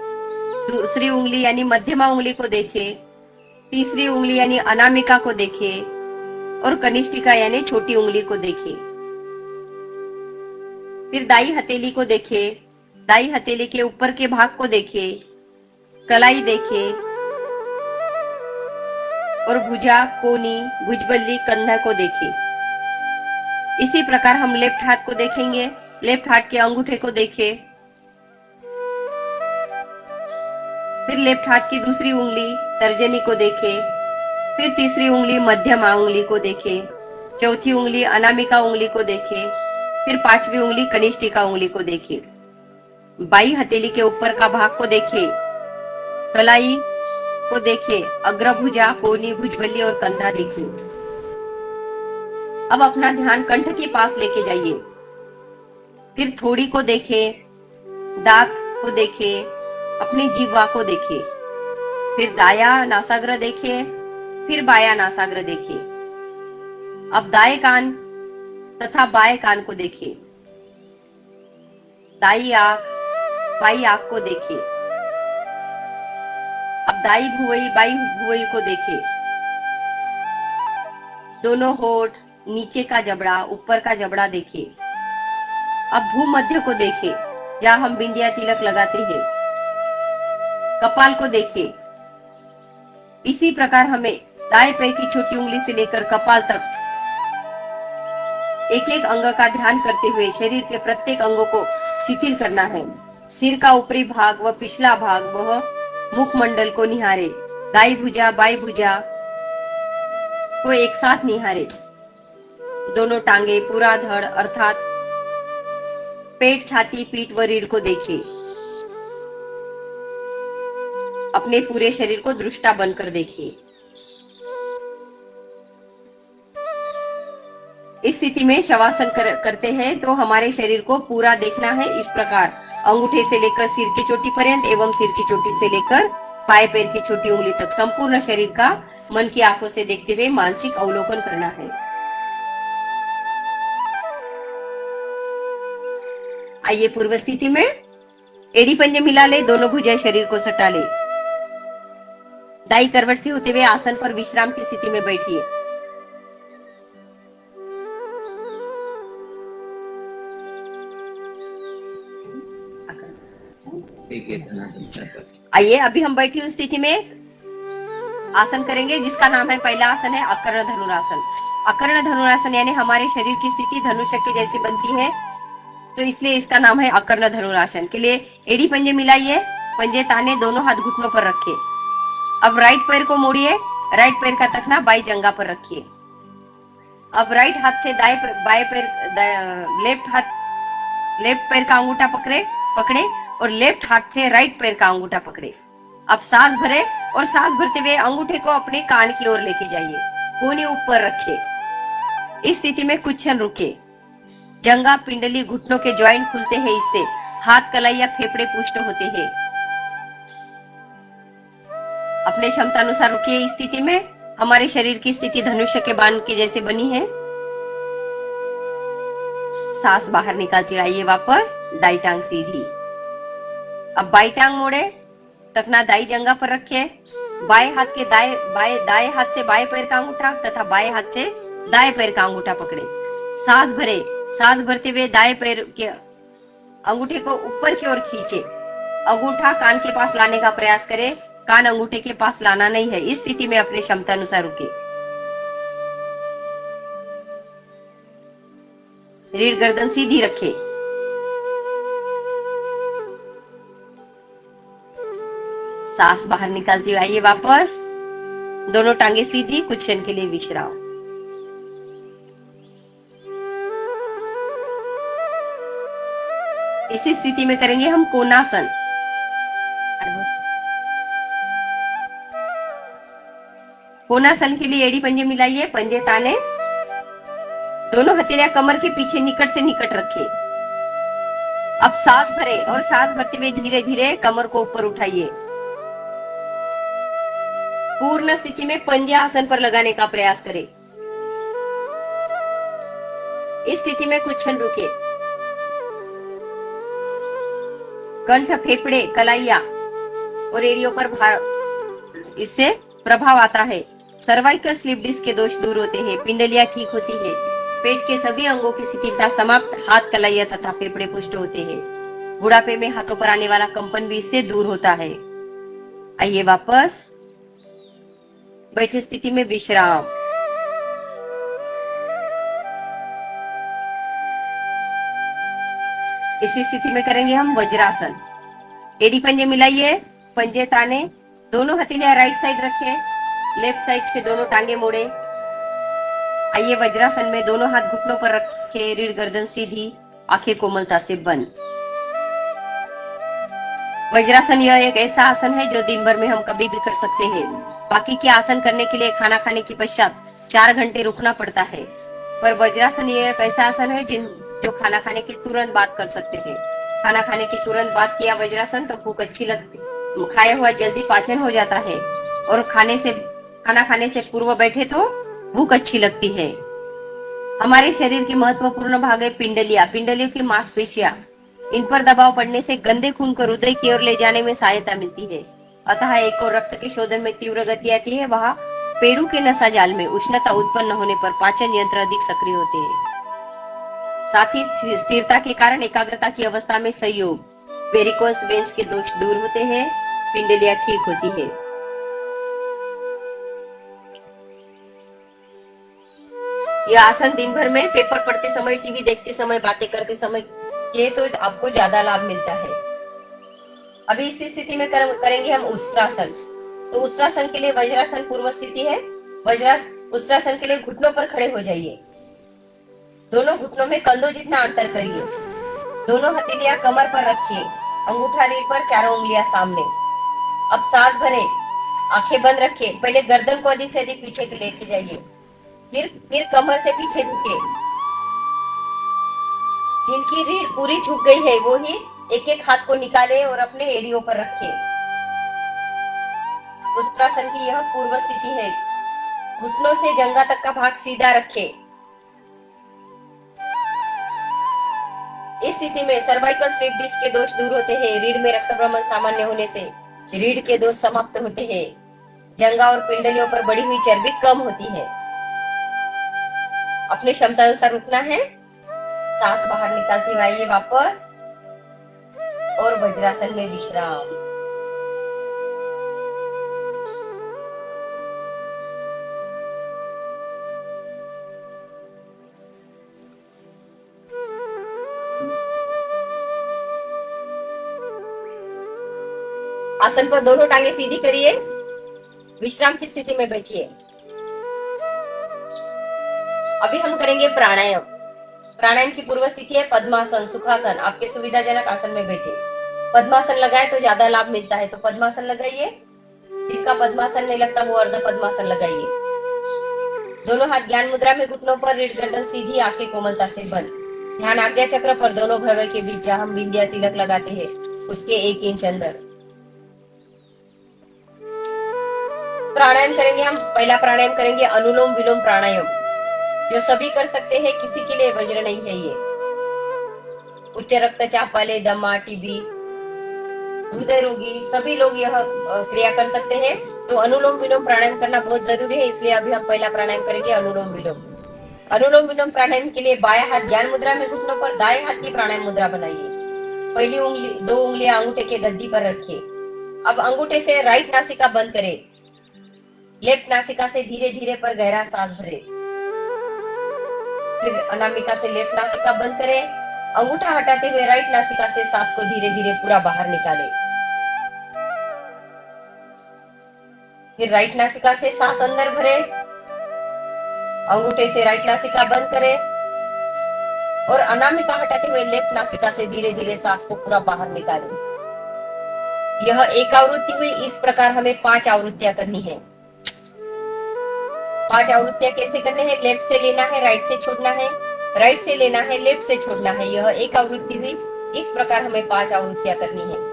दूसरी उंगली यानी मध्यमा उंगली को देखे, तीसरी उंगली यानी अनामिका को देखे और कनिष्ठिका यानी छोटी उंगली को देखे। फिर दाई हथेली को देखे, दाई हथेली के ऊपर के भाग को देखे, कलाई देखे और भुजा, कोनी, भुजबल्ली, कंधा को देखे। इसी प्रकार हम लेफ्ट हाथ को देखेंगे। लेफ्ट हाथ के अंगूठे को देखे, फिर लेफ्ट हाथ की दूसरी उंगली तर्जनी को देखे, फिर तीसरी उंगली मध्यमा उंगली को देखे, चौथी उंगली अनामिका उंगली को देखे, फिर पांचवी उंगली कनिष्ठिका उंगली को देखे। बाई हथेली के ऊपर का भाग को देखे, कलाई को देखे, अग्रभुजा, कोनी, भुजबल्ली और कंधा देखे। अब अपना ध्यान कंठ के पास लेके जाइए। फिर थोड़ी को देखे, दांत को देखे, अपनी जीवा को देखे, फिर दाया नासाग्र देखे, फिर बाया नासाग्र देखे। अब दाएं कान तथा बाएं कान को देखे, दाई आंख, बाई आंख को देखे। अब दाई भुवई, बाई भुवई को देखे। दोनों होठ, नीचे का जबड़ा, ऊपर का जबड़ा देखे। अब भूमध्य को देखे, जहां हम बिंदिया तिलक लगाते हैं। कपाल को देखे। इसी प्रकार हमें दाएं पैर की छोटी उंगली से लेकर कपाल तक एक एक अंग का ध्यान करते हुए शरीर के प्रत्येक अंगों को शिथिल करना है। सिर का ऊपरी भाग व पिछला भाग वह मुखमंडल को निहारे। दाई भुजा, बाई भुजा को एक साथ निहारे। दोनों टांगे, पूरा धड़ अर्थात पेट, छाती, पीठ व रीढ़ को देखे। अपने पूरे शरीर को दृष्टा बनकर देखिए। इस स्थिति में शवासन करते हैं तो हमारे शरीर को पूरा देखना है। इस प्रकार अंगूठे से लेकर सिर की चोटी पर्यंत एवं सिर की चोटी से लेकर पाए पैर की छोटी उंगली तक संपूर्ण शरीर का मन की आंखों से देखते हुए मानसिक अवलोकन करना है। आइए पूर्व स्थिति में एड़ी पंजे मिला ले, दोनों भुजाएं शरीर को सटा ले। दाई करवट से होते हुए आसन पर विश्राम की स्थिति में बैठिए। आइए अभी हम बैठी हुई स्थिति में आसन करेंगे जिसका नाम है, पहला आसन है अकर्ण धनुरासन। अकर्ण धनुरासन यानी हमारे शरीर की स्थिति धनुष के जैसी बनती है, तो इसलिए इसका नाम है अकर्ण धनुरासन। के लिए एड़ी पंजे मिलाइए, पंजे ताने, दोनों हाथ घुटनों पर रखिए। अब राइट पैर को मोड़िए, राइट पैर का तखना बाई जंगा पर रखिए। अब राइट हाथ से बाएं पैर, लेफ्ट पैर का अंगूठा पकड़े और लेफ्ट हाथ से राइट पैर का अंगूठा पकड़े। अब सांस भरे और सांस भरते हुए अंगूठे को अपने कान की ओर लेके जाइए, कोहनी ऊपर रखे। इस स्थिति में कुछ क्षण रुके। जंगा, पिंडली, घुटनों के ज्वाइंट खुलते हैं, इससे हाथ, कलाई या फेफड़े पुष्ट होते हैं। अपने क्षमता अनुसार रुकिए। इस स्थिति में हमारे शरीर की स्थिति धनुष्य के बाण के जैसे बनी है। सांस बाहर निकालते आइए वापस, दाई टांग सीधी। अब बाई टांग मोड़े, तखना दाई जंगा पर रखे। दाएं हाथ से बाएं पैर का अंगूठा तथा बाएं हाथ से दाएं पैर का अंगूठा पकड़े। सांस भरे, सांस भरते हुए दाएं पैर के अंगूठे को ऊपर की ओर खींचे। अंगूठा कान के पास लाने का प्रयास करें, कान अंगूठे के पास लाना नहीं है। इस स्थिति में अपने क्षमता अनुसार रुके। रीढ़ गर्दन सीधी रखे। सांस बाहर निकालते हुए आइए वापस, दोनों टांगे सीधी, कुछ क्षण के लिए विश्राम। इसी स्थिति में करेंगे हम कोणासन। कोणासन के लिए एड़ी पंजे मिलाइए, पंजे ताने, दोनों हथेलियां कमर के पीछे निकट से निकट रखिए। अब सांस भरे और सांस भरते हुए धीरे धीरे कमर को ऊपर उठाइए। पूर्ण स्थिति में पंजे आसन पर लगाने का प्रयास करें। इस स्थिति में कुछ क्षण रुके। कंठ, फेफड़े, कलाइया और एड़ियों पर भार, इससे प्रभाव आता है। सर्वाइकल स्लिप डिस्क के दोष दूर होते हैं, पिंडलियां ठीक होती है, पेट के सभी अंगों की शिथिलता समाप्त, हाथ, कलाइया तथा फेफड़े पुष्ट होते हैं। बुढ़ापे में हाथों पर आने वाला कंपन भी इससे दूर होता है। आइए वापस बैठे स्थिति में विश्राम। इसी स्थिति में करेंगे हम वज्रासन। एडी पंजे मिलाइए, पंजे ताने, दोनों हथेलियां राइट साइड रखें, लेफ्ट साइड से दोनों टांगे मोड़े। आइए वज्रासन में दोनों हाथ घुटनों पर रखे, रीढ़ गर्दन सीधी, आंखें कोमलता से बंद। वज्रासन यह एक ऐसा आसन है जो दिन भर में हम कभी भी कर सकते हैं। बाकी के आसन करने के लिए खाना खाने के पश्चात 4 घंटे रुकना पड़ता है, पर वज्रासन यह एक ऐसा आसन है जो खाना खाने के तुरंत बाद कर सकते हैं। खाना खाने के तुरंत बाद किया वज्रासन तो भूख अच्छी लगती, खाया हुआ जल्दी पाचन हो जाता है, और खाना खाने से पूर्व बैठे तो भूख अच्छी लगती है। हमारे शरीर की महत्वपूर्ण भाग है पिंडलियां। पिंडलियों की मांसपेशियां, इन पर दबाव पड़ने से गंदे खून को हृदय की ओर ले जाने में सहायता मिलती है। अतः एक और रक्त के शोधन में तीव्र गति आती है, वहाँ पेड़ू के नसा जाल में उष्णता उत्पन्न होने पर पाचन यंत्र अधिक सक्रिय होते हैं। साथ ही स्थिरता के कारण एकाग्रता की अवस्था में सहयोग, वेरिकोस वेन्स के दोष दूर होते हैं, पिंडलियां ठीक होती है। यह आसन दिन भर में पेपर पढ़ते समय, टीवी देखते समय, बातें करते समय किए तो आपको ज्यादा लाभ मिलता है। अभी इसी स्थिति में करेंगे हम उष्ट्रासन। तो उष्ट्रासन के लिए वज्रासन पूर्व स्थिति है। उष्ट्रासन के लिए घुटनों पर खड़े हो जाइए, दोनों घुटनों में कंधों जितना अंतर करिए, दोनों हथेलियां कमर पर रखिए, अंगूठा रीढ़ पर, चारों उंगलियां सामने। अब सांस भरें, आंखें बंद रखिए। पहले गर्दन को अधिक से अधिक पीछे लेके जाइए, फिर कमर से पीछे झुके। जिनकी रीढ़ पूरी झुक गई है वो ही एक एक हाथ को निकाले और अपने एड़ियों पर रखें। उष्ट्रासन की यह पूर्व स्थिति है। घुटनों से जंघा तक का भाग सीधा रखें। इस स्थिति में सर्वाइकल स्लिप डिस्क के दोष दूर होते हैं, रीढ़ में रक्त भ्रमण सामान्य होने से रीढ़ के दोष समाप्त होते हैं, जंघा और पिंडलियों पर बढ़ी हुई चर्बी कम होती है। अपनी क्षमता अनुसार रुकना है, सांस बाहर निकालते हुए आइए वापस और वज्रासन में विश्राम। आसन पर दोनों टांगे सीधी करिए, विश्राम की स्थिति में बैठिए। अभी हम करेंगे प्राणायाम। प्राणायाम की पूर्व स्थिति है पद्मासन, सुखासन। आपके सुविधाजनक आसन में बैठे। पद्मासन लगाए तो ज्यादा लाभ मिलता है, तो पद्मासन लगाइए। जिनका पद्मासन नहीं लगता वो अर्ध पद्मासन लगाइए। दोनों हाथ ज्ञान मुद्रा में, घुटनों पर, रीढ़ गर्दन सीधी, आंखें कोमलता से बंद। ध्यान आज्ञा चक्र पर, दोनों भौवें के बीच जहां हम बिंदिया तिलक लगाते हैं उसके 1 इंच अंदर। प्राणायाम करेंगे हम। पहला प्राणायाम करेंगे अनुलोम विलोम प्राणायाम, जो सभी कर सकते हैं, किसी के लिए वज्र नहीं है ये। उच्च रक्तचाप वाले, दमा, टीबी, हृदय रोगी, सभी लोग यह क्रिया कर सकते हैं। तो अनुलोम विलोम प्राणायाम करना बहुत जरूरी है, इसलिए अभी हम पहला प्राणायाम करेंगे अनुलोम विलोम। अनुलोम विलोम प्राणायाम के लिए बायां हाथ ज्ञान मुद्रा में, घुटनों पर, दाएं हाथ की प्राणायाम मुद्रा बनाइए। पहली उंगली, 2 उंगलियां अंगूठे के गद्दी पर रखिए। अब अंगूठे से राइट नासिका बंद करें, लेफ्ट नासिका से धीरे धीरे पर गहरा सांस भरे। फिर अनामिका से लेफ्ट नासिका बंद करें, अंगूठा हटाते हुए राइट नासिका से सांस को धीरे धीरे पूरा बाहर निकालें। फिर राइट नासिका से सांस अंदर भरे, अंगूठे से राइट नासिका बंद करें और अनामिका हटाते हुए लेफ्ट नासिका से धीरे धीरे सांस को पूरा बाहर निकालें। यह एक आवृत्ति हुई। इस प्रकार हमें 5 आवृत्तियां करनी है। 5 आवृत्तियां कैसे करने हैं? लेफ्ट से लेना है, राइट से छोड़ना है, राइट से लेना है, लेफ्ट से छोड़ना है। यह एक आवृत्ति हुई। इस प्रकार हमें 5 आवृत्तियां करनी है।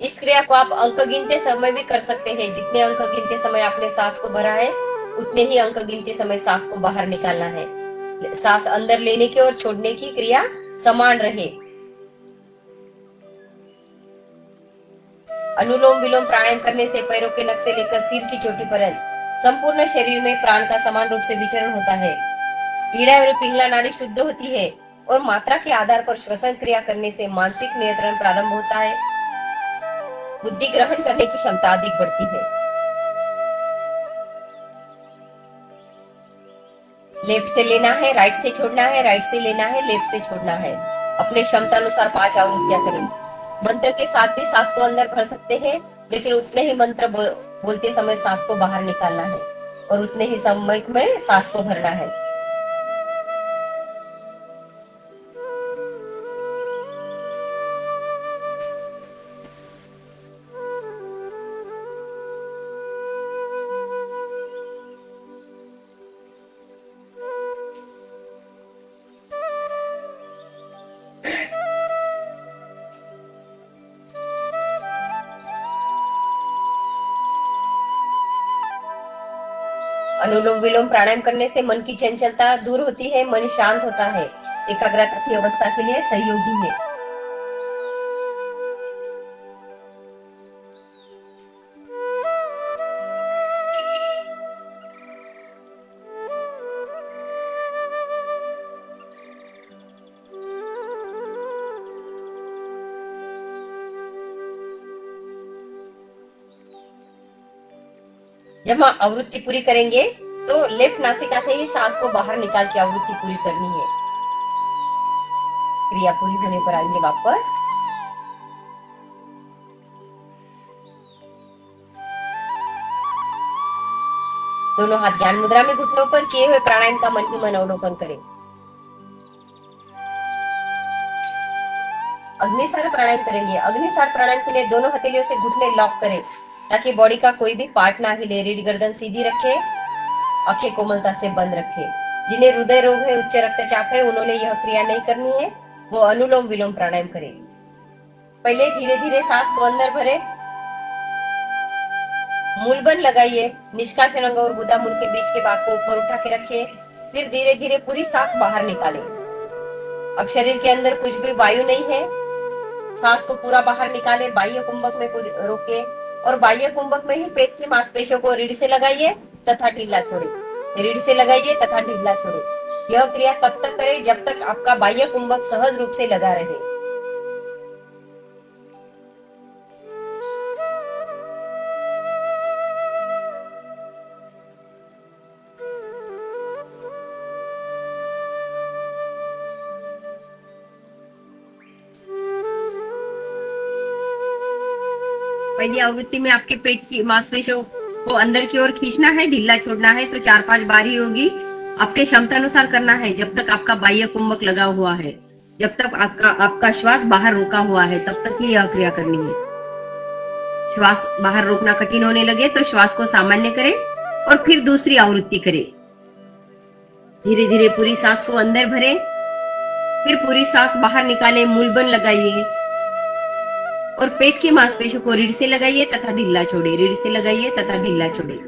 इस क्रिया को आप अंक गिनते समय भी कर सकते हैं। जितने अंक गिनते समय आपने सांस को भरा है उतने ही अंक गिनते समय सांस को बाहर निकालना है। सांस अंदर लेने की और छोड़ने की क्रिया समान रहे। अनुलोम विलोम प्राणायाम करने से पैरों के नख से लेकर सिर की चोटी पर्यंत संपूर्ण शरीर में प्राण का समान रूप से विचरण होता है। ईड़ा और पिंगला नाड़ी शुद्ध होती है और मात्रा के आधार पर श्वसन क्रिया करने से मानसिक नियंत्रण प्रारंभ होता है। बुद्धि ग्रहण करने की क्षमता अधिक बढ़ती है। लेफ्ट से लेना है, राइट से छोड़ना है, राइट से लेना है, लेफ्ट से छोड़ना है। अपने क्षमता अनुसार 5 आवृत्तियां करें। मंत्र के साथ भी सांस को अंदर भर सकते हैं, लेकिन उतने ही मंत्र बोलते समय सांस को बाहर निकालना है और उतने ही समय में सांस को भरना है। अनुलोम विलोम प्राणायाम करने से मन की चंचलता दूर होती है, मन शांत होता है, एकाग्रता की अवस्था के लिए सहयोगी है। जब हम आवृत्ति पूरी करेंगे तो लेफ्ट नासिका से ही सांस को बाहर निकाल के आवृत्ति पूरी करनी है। क्रिया पूरी होने पर आएंगे वापस। दोनों हाथ ज्ञान मुद्रा में घुटनों पर किए हुए प्राणायाम का मन ही मन अवलोकन करें। अग्निसार प्राणायाम करेंगे। अग्निसार प्राणायाम के लिए दोनों हथेलियों से घुटने लॉक करें ताकि बॉडी का कोई भी पार्ट ना हिले। रीढ़ गर्दन सीधी रखे, आंखें कोमलता से बंद रखे। जिन्हें हृदय रोग है, उच्च रक्तचाप है, उन्होंने यह क्रिया नहीं करनी है, वो अनुलोम विलोम प्राणायाम करें। पहले धीरे धीरे सांस को अंदर भरे, मूलबंद लगाइए। निष्कासन अंग और गुदा मूल के बीच के भाग को ऊपर उठा के रखे। फिर धीरे धीरे पूरी सांस बाहर निकालें। अब शरीर के अंदर कुछ भी वायु नहीं है, सांस को पूरा बाहर निकाले। बाह्य कुंभक में रोके और बाह्य कुंभक में ही पेट की मांसपेशियों को रीढ़ से लगाइए तथा ढीला छोड़े। रीढ़ से लगाइए तथा ढीला छोड़े। यह क्रिया तब तक करें जब तक आपका बाह्य कुंभक सहज रूप से लगा रहे। पहली आवृत्ति में आपके पेट की मांसपेशियों को अंदर की ओर खींचना है, ढीला छोड़ना है। तो 4-5 बार ही होगी। आपके क्षमता अनुसार करना है। जब तक आपका बाह्य कुंभक लगा हुआ है, जब तक आपका श्वास बाहर रुका हुआ है, तब तक ही यह क्रिया करनी है। श्वास बाहर रोकना कठिन होने लगे तो श्वास को सामान्य करें और फिर दूसरी आवृत्ति करें। धीरे धीरे पूरी सांस को अंदर भरें, फिर पूरी सांस बाहर निकालें। मूलबंद लगाइए और पेट की मांसपेशियों को रीढ़ से लगाइए तथा ढीला छोड़े। रीढ़ से लगाइए तथा ढीला छोड़े।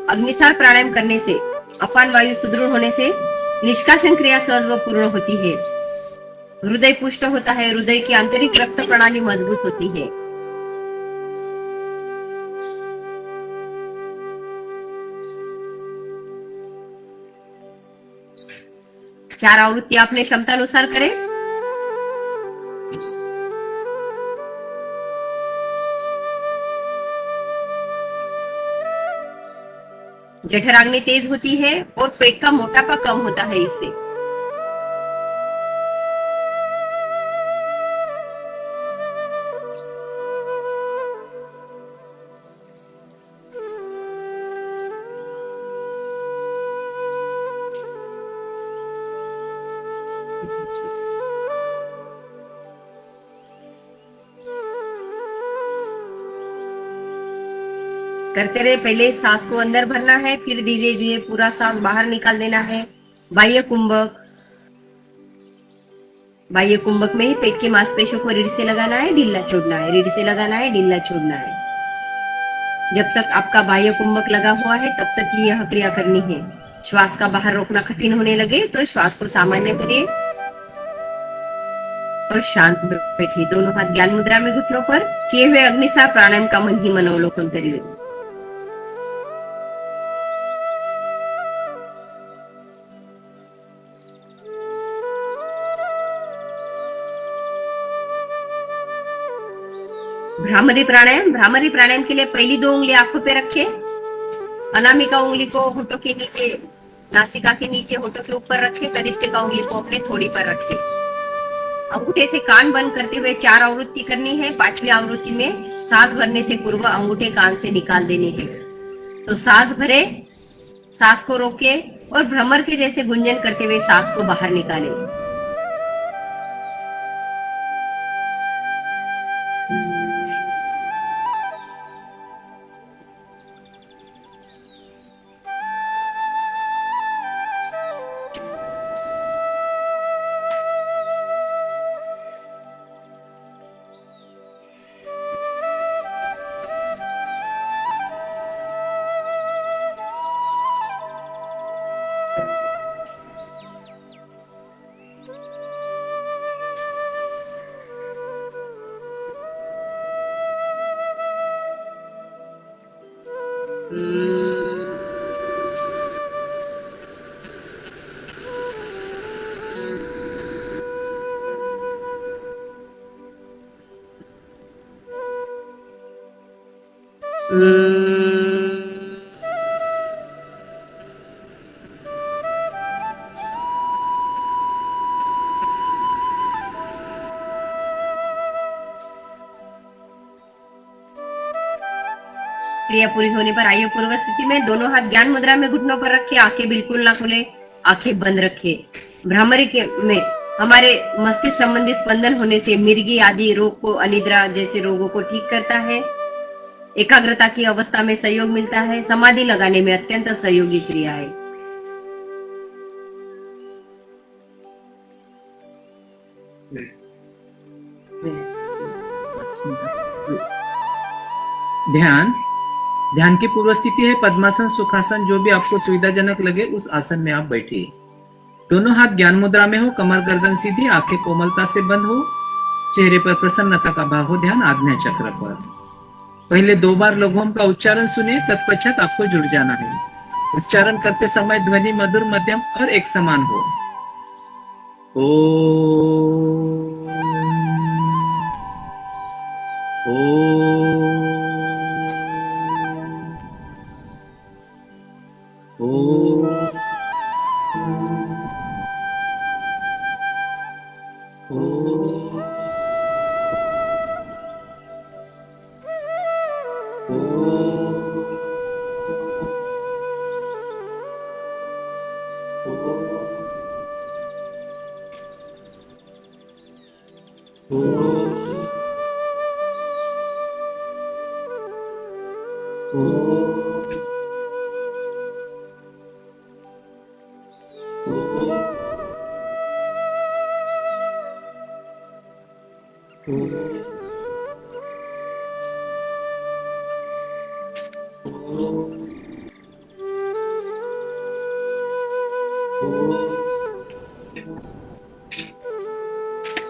अग्निसार प्राणायाम करने से अपान वायु सुदृढ़ होने से निष्कासन क्रिया सहज व पूर्ण होती है। हृदय पुष्ट होता है। हृदय की आंतरिक रक्त प्रणाली मजबूत होती है। चार आवृत्ति अपने क्षमता अनुसार करें। जठराग्नि तेज होती है और पेट का मोटापा कम होता है इससे। करते रहे। पहले सांस को अंदर भरना है, फिर धीरे धीरे पूरा सांस बाहर निकाल देना है। बाह्य कुंभक में ही पेट की मांसपेशियों को रीढ़ से लगाना है, ढीला छोड़ना है। रीढ़ से लगाना है, ढीला छोड़ना है। जब तक आपका बाह्य कुंभक लगा हुआ है तब तक ही यह क्रिया करनी है। श्वास का बाहर रोकना कठिन होने लगे तो श्वास को सामान्य करिए और शांत बैठिए। दोनों हाथ ज्ञान मुद्रा में घुटनों पर किए हुए अग्निसार प्राणायाम का मन ही मन अवलोकन करिए। भ्रामरी प्राणायाम के लिए पहली 2 उंगली आंखों पे रखें। अनामिका उंगली को होठों के नीचे, नासिका के नीचे, होठों के ऊपर रखें। कनिष्ठिका उंगली को अपने थोड़ी पर रखें। अंगूठे से कान बंद करते हुए 4 आवृत्ति करनी है। 5वीं आवृत्ति में सांस भरने से पूर्व अंगूठे कान से निकाल देने हैं। तो सांस भरे, सांस को रोके और भ्रमर के जैसे गुंजन करते हुए सांस को बाहर निकालें। क्रिया पूरी होने पर आइए पूर्व स्थिति में। दोनों हाथ ज्ञान मुद्रा में घुटनों पर रखें। आंखें बिल्कुल ना खोले, आंखें बंद रखें। भ्रामरी में हमारे मस्तिष्क संबंधी स्पंदन होने से मिर्गी आदि रोग को, अनिद्रा जैसे रोगों को ठीक करता है। एकाग्रता की अवस्था में सहयोग मिलता है। समाधि लगाने में अत्यंत सहयोगी क्रिया है। ध्यान की पूर्व स्थिति है पद्मासन, सुखासन, जो भी आपको सुविधाजनक लगे उस आसन में आप बैठिए। दोनों हाथ ज्ञान मुद्रा में हो, कमर गर्दन सीधी, आंखें कोमलता से बंद हो, चेहरे पर प्रसन्नता का भाव हो। ध्यान आज्ञा चक्र पर। पहले 2 बार लघुम का उच्चारण सुनिए, तत्पश्चात आपको जुड़ जाना है। उच्चारण करते समय ध्वनि मधुर, मध्यम और एक समान हो।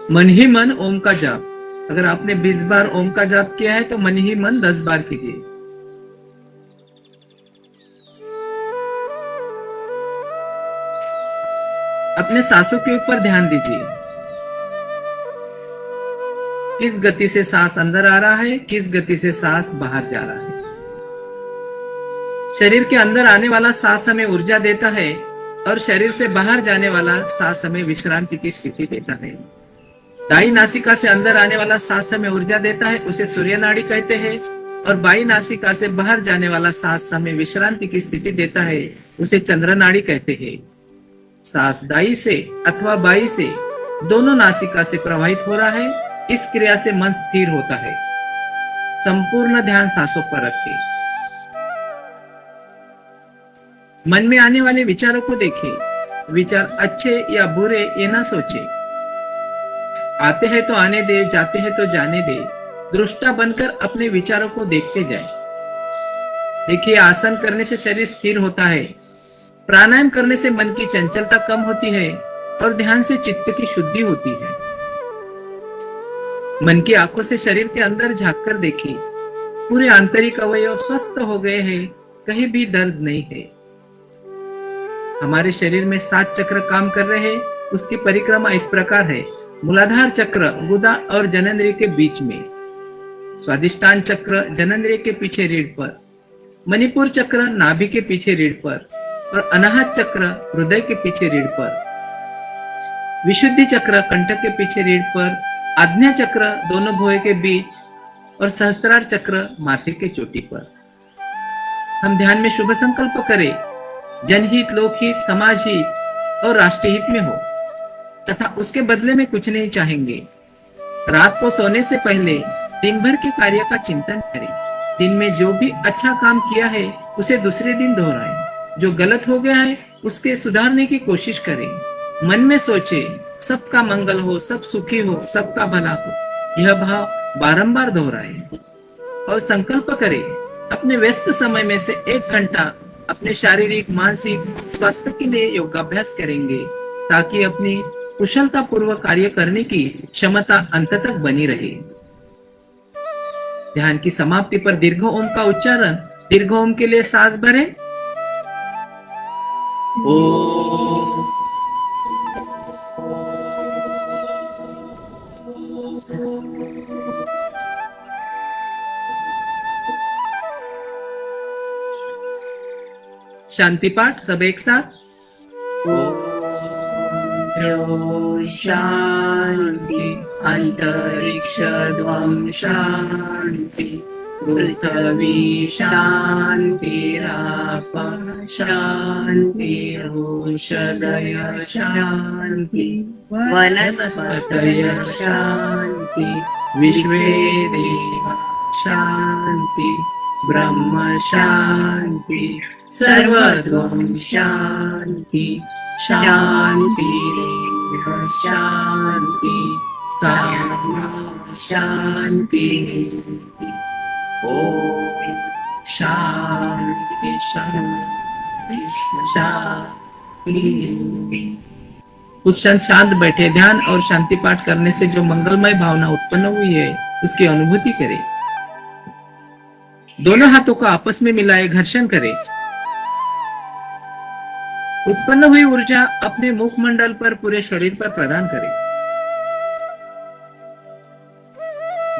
मन ही मन ओम का जाप। अगर आपने 20 बार ओम का जाप किया है तो मन ही मन 10 बार कीजिए। अपने सांसों के ऊपर ध्यान दीजिए। किस गति से सांस अंदर आ रहा है, किस गति से सांस बाहर जा रहा है। शरीर के अंदर आने वाला सांस हमें ऊर्जा देता है और शरीर से बाहर जाने वाला सांस हमें विश्रांति की स्थिति देता है। दाई नासिका से अंदर आने वाला सांस हमें ऊर्जा देता है, उसे सूर्य नाड़ी कहते हैं, और बाई नासिका से बाहर जाने वाला सांस हमें विश्रांति की स्थिति देता है, उसे चंद्र नाड़ी कहते हैं। सांस दाई से अथवा बाई से, दोनों नासिका से प्रवाहित हो रहा है। इस क्रिया से मन स्थिर होता है। संपूर्ण ध्यान सांसों पर रखें। मन में आने वाले विचारों को देखें। विचार अच्छे या बुरे ये ना सोचे। आते हैं तो आने दे, जाते हैं तो जाने दे। दृष्टा बनकर अपने विचारों को देखते जाए। देखिए, आसन करने से शरीर स्थिर होता है, प्राणायाम करने से मन की चंचलता कम होती है और ध्यान से चित्त की शुद्धि होती है। मन की आंखों से शरीर के अंदर झांक कर देखिए, पूरे आंतरिक अवयव स्वस्थ हो गए हैं, कहीं भी दर्द नहीं है। हमारे शरीर में 7 चक्र काम कर रहे हैं। उसकी परिक्रमा इस प्रकार है: मूलाधार चक्र गुदा और जननेंद्रिय के बीच में, स्वादिष्टान चक्र जननेंद्रिय के पीछे रीढ़ पर, मणिपुर चक्र नाभि के पीछे रीढ़ पर और अनाहत चक्र हृदय के पीछे रीढ़ पर, विशुद्धि चक्र कंठक के पीछे रीढ़ पर, आज्ञा चक्र दोनों भुवों के बीच और सहस्त्रार चक्र माथे के चोटी पर। हम ध्यान में शुभ संकल्प करें, जनहित, लोकहित, समाज हित और राष्ट्र हित में हो तथा उसके बदले में कुछ नहीं चाहेंगे। रात को सोने से पहले दिन भर के कार्य का चिंतन करें। दिन में जो भी अच्छा काम किया है उसे दूसरे दिन दोहराएं। जो गलत हो गया है उसके सुधारने की कोशिश करें। मन में सोचे सबका मंगल हो, सब सुखी हो, सबका भला हो। यह भाव बारंबार दोहराएं और संकल्प करें अपने व्यस्त समय में से 1 घंटा अपने शारीरिक मानसिक स्वास्थ्य के लिए योगाभ्यास करेंगे ताकि अपनी कुशलता पूर्वक कार्य करने की क्षमता अंत तक बनी रहे। ध्यान की समाप्ति पर दीर्घ ओम का उच्चारण। दीर्घ ओम के लिए सांस भरें। ओम। शांति पाठ सब एक साथ। शांति अंतरिक्षद्वं शांति पृथ्वी शांतिराप शांतिरोषधय शांति वनस्पतय शांति विश्वे देवा शांति ब्रह्म शांति सर्वद्वं शांति शांति शांति सामा शांति। ओम शांति शांति शांति। कुछ क्षण शांत बैठे। ध्यान और शांति पाठ करने से जो मंगलमय भावना उत्पन्न हुई है उसकी अनुभूति करें। दोनों हाथों को आपस में मिलाए घर्षण करें। उत्पन्न हुई ऊर्जा अपने मुखमंडल पर पूरे शरीर पर प्रदान करें।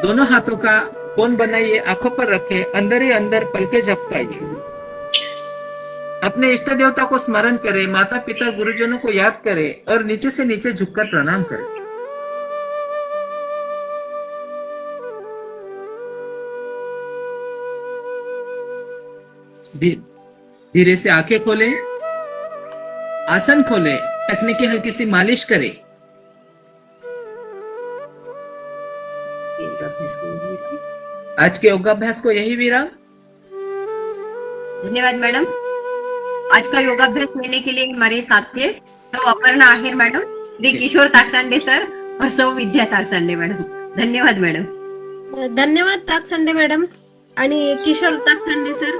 दोनों हाथों का कोण बनाइए, आंखों पर रखें, अंदर ही अंदर पलके झपकाइए। अपने इष्ट देवता को स्मरण करें, माता पिता गुरुजनों को याद करें और नीचे से नीचे झुककर प्रणाम करें। धीरे से आंखें खोलें, आसन खोलें, टखने की हल्की सी मालिश करें। आज के योगाभ्यास को यही विराम। धन्यवाद मैडम। आज का योगाभ्यास लेने के लिए हमारे साथ थे सौ अपर्णा आहेर मैडम, श्री किशोर ताकसांडे सर और सौ विद्या ताकसांडे मैडम। धन्यवाद मैडम। धन्यवाद ताकसांडे मॅडम आणि किशोर ताकसांडे सर,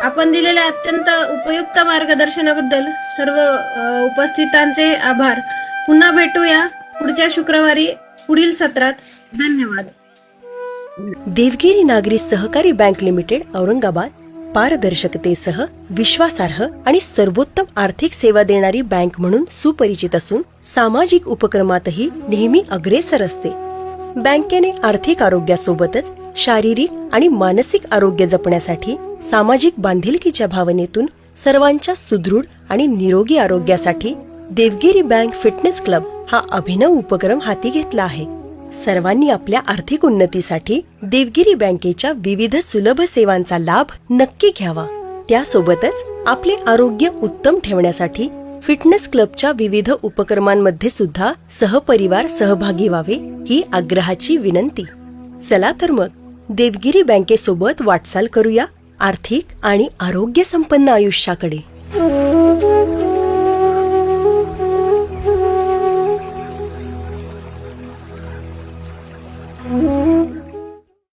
आपण दिलेल्या अत्यंत उपयुक्त मार्गदर्शनाबद्दल सर्व उपस्थितांचे आभार। पुन्हा भेटूया पुढच्या शुक्रवारी पुढील सत्रात। धन्यवाद। देवगिरी नागरी सहकारी बँक लिमिटेड औरंगाबाद पारदर्शकतेसह विश्वासार्ह आणि सर्वोत्तम आर्थिक सेवा देणारी बँक म्हणून सुपरिचित असून सामाजिक उपक्रमातही नेहमी अग्रेसर असते। बँकेने आर्थिक आरोग्यासोबतच शारीरिक आणि मानसिक आरोग्य जपण्यासाठी सामाजिक बांधिलकीच्या भावनेतून सर्वांच्या सुदृढ आणि निरोगी आरोग्यासाठी देवगिरी बँक फिटनेस क्लब हा अभिनव उपक्रम हाती घेतला आहे। सर्वांनी आपल्या आर्थिक उन्नतीसाठी देवगिरी बँकेच्या विविध सुलभ सेवांचा लाभ नक्की घ्यावा। त्यासोबतच आपले आरोग्य उत्तम ठेवण्यासाठी फिटनेस क्लबच्या विविध उपक्रमांमध्ये सुद्धा सहपरिवार सहभागी व्हावे ही आग्रहाची विनंती। चला तर मग देवगिरी बँकेसोबत वाटचाल करूया आर्थिक आणि आरोग्य संपन्न आयुष्याकडे।